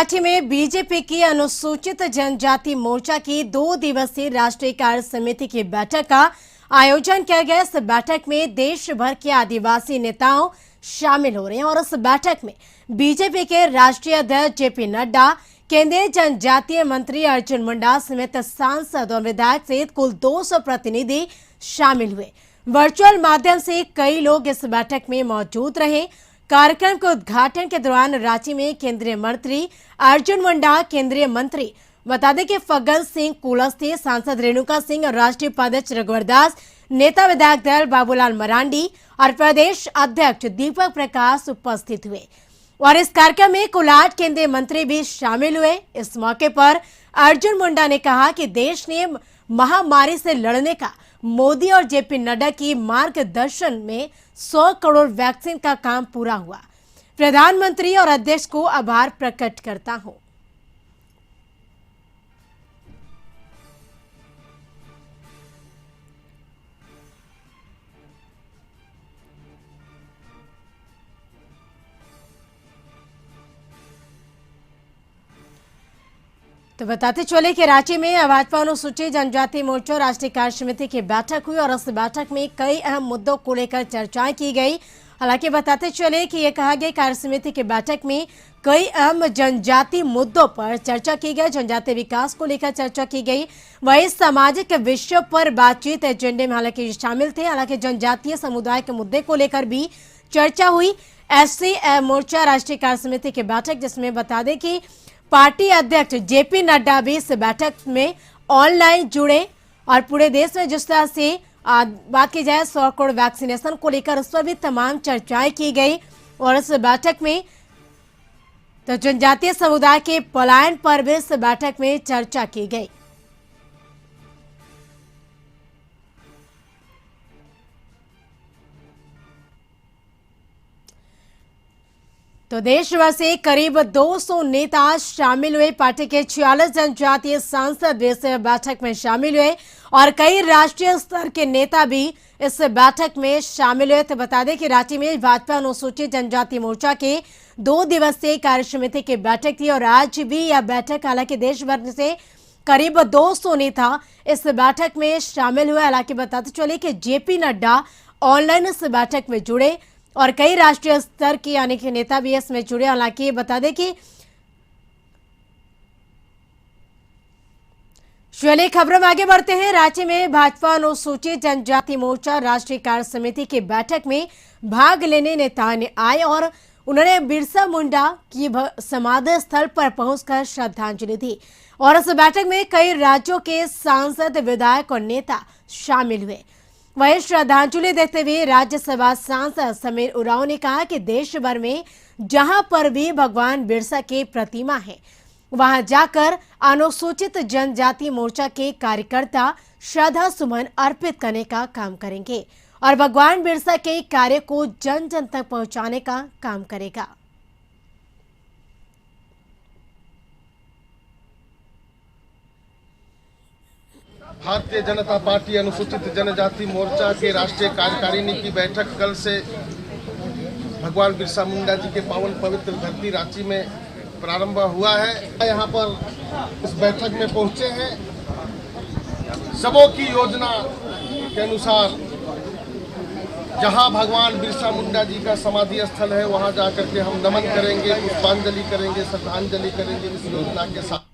रांची में बीजेपी की अनुसूचित जनजाति मोर्चा की 2 दिवसीय राष्ट्रीय कार्य समिति की बैठक का आयोजन किया गया। इस बैठक में देश भर के आदिवासी नेताओं शामिल हो रहे हैं और इस बैठक में बीजेपी के राष्ट्रीय अध्यक्ष जेपी नड्डा, केंद्रीय जनजातीय मंत्री अर्जुन मुंडा समेत सांसद और विधायक सहित कुल 200 प्रतिनिधि शामिल हुए। वर्चुअल माध्यम से कई लोग इस बैठक में मौजूद रहे। कार्यक्रम के उद्घाटन के दौरान रांची में केंद्रीय मंत्री अर्जुन मुंडा, केंद्रीय मंत्री बता दें कि फग्गन सिंह कुलस्ते, सांसद रेणुका सिंह और राष्ट्रीय उपाध्यक्ष रघुवर दास, नेता विधायक दल बाबूलाल मरांडी और प्रदेश अध्यक्ष दीपक प्रकाश उपस्थित हुए और इस कार्यक्रम में कुल 8 केंद्रीय मंत्री भी शामिल हुए। इस मौके पर अर्जुन मुंडा ने कहा कि देश ने महामारी से लड़ने का मोदी और जेपी नड्डा की मार्गदर्शन में 100 करोड़ वैक्सीन का काम पूरा हुआ। प्रधानमंत्री और अध्यक्ष को आभार प्रकट करता हूं। तो बताते चले कि रांची में भाजपा अनुसूचित जनजाति मोर्चा राष्ट्रीय कार्य समिति की बैठक हुई और इस बैठक में कई अहम मुद्दों को लेकर चर्चाएं की गई। हालांकि बताते चले कि यह कहा गया कार्य समिति की बैठक में कई अहम जनजाति मुद्दों पर चर्चा की गई। जनजातीय विकास को लेकर चर्चा की गई, वही सामाजिक विषयों पर बातचीत एजेंडे में हालांकि शामिल थे। हालांकि जनजातीय समुदाय के मुद्दे को लेकर भी चर्चा हुई। एससी मोर्चा राष्ट्रीय कार्य समिति की बैठक, जिसमें बता दें कि पार्टी अध्यक्ष जेपी नड्डा भी इस बैठक में ऑनलाइन जुड़े और पूरे देश में जिस तरह से बात की जाए 100 करोड़ वैक्सीनेशन को लेकर उस पर भी तमाम चर्चाएं की गई और इस बैठक में तो जनजातीय समुदाय के पलायन पर भी इस बैठक में चर्चा की गई। तो देश भर से करीब 200 नेता शामिल हुए। पार्टी के 46 जनजातीय सांसद भी इस बैठक में शामिल हुए और कई राष्ट्रीय स्तर के नेता भी इस बैठक में शामिल हुए। तो बता दें कि रांची में भाजपा अनुसूचित जनजाति मोर्चा के 2 दिवसीय कार्य समिति की बैठक थी और आज भी यह बैठक, हालांकि देश भर से करीब 200 नेता इस बैठक में शामिल हुए। हालांकि बताते चले कि जेपी नड्डा ऑनलाइन इस बैठक में जुड़े और कई राष्ट्रीय स्तर के यानी कि नेता भी इसमें जुड़े। हालांकि बता दें कि चलिए खबरों में आगे बढ़ते हैं। रांची में भाजपा अनुसूचित जनजाति मोर्चा राष्ट्रीय कार्य समिति की बैठक में भाग लेने नेता ने आए और उन्होंने बिरसा मुंडा की समाधि स्थल पर पहुंचकर श्रद्धांजलि दी और इस बैठक में कई राज्यों के सांसद, विधायक और नेता शामिल हुए। वहीं श्रद्धांजलि देते हुए राज्यसभा सांसद समीर उरांव ने कहा कि देश भर में जहां पर भी भगवान बिरसा की प्रतिमा है, वहां जाकर अनुसूचित जनजाति मोर्चा के कार्यकर्ता श्रद्धा सुमन अर्पित करने का काम करेंगे और भगवान बिरसा के कार्य को जन जन तक पहुंचाने का काम करेगा। भारतीय जनता पार्टी अनुसूचित जनजाति मोर्चा के राष्ट्रीय कार्यकारिणी की बैठक कल से भगवान बिरसा मुंडा जी के पावन पवित्र धरती रांची में प्रारंभ हुआ है। यहाँ पर इस बैठक में पहुँचे हैं। सबों की योजना के अनुसार जहाँ भगवान बिरसा मुंडा जी का समाधि स्थल है, वहाँ जाकर के हम नमन करेंगे, पुष्पांजलि करेंगे, श्रद्धांजलि करेंगे इस योजना के साथ।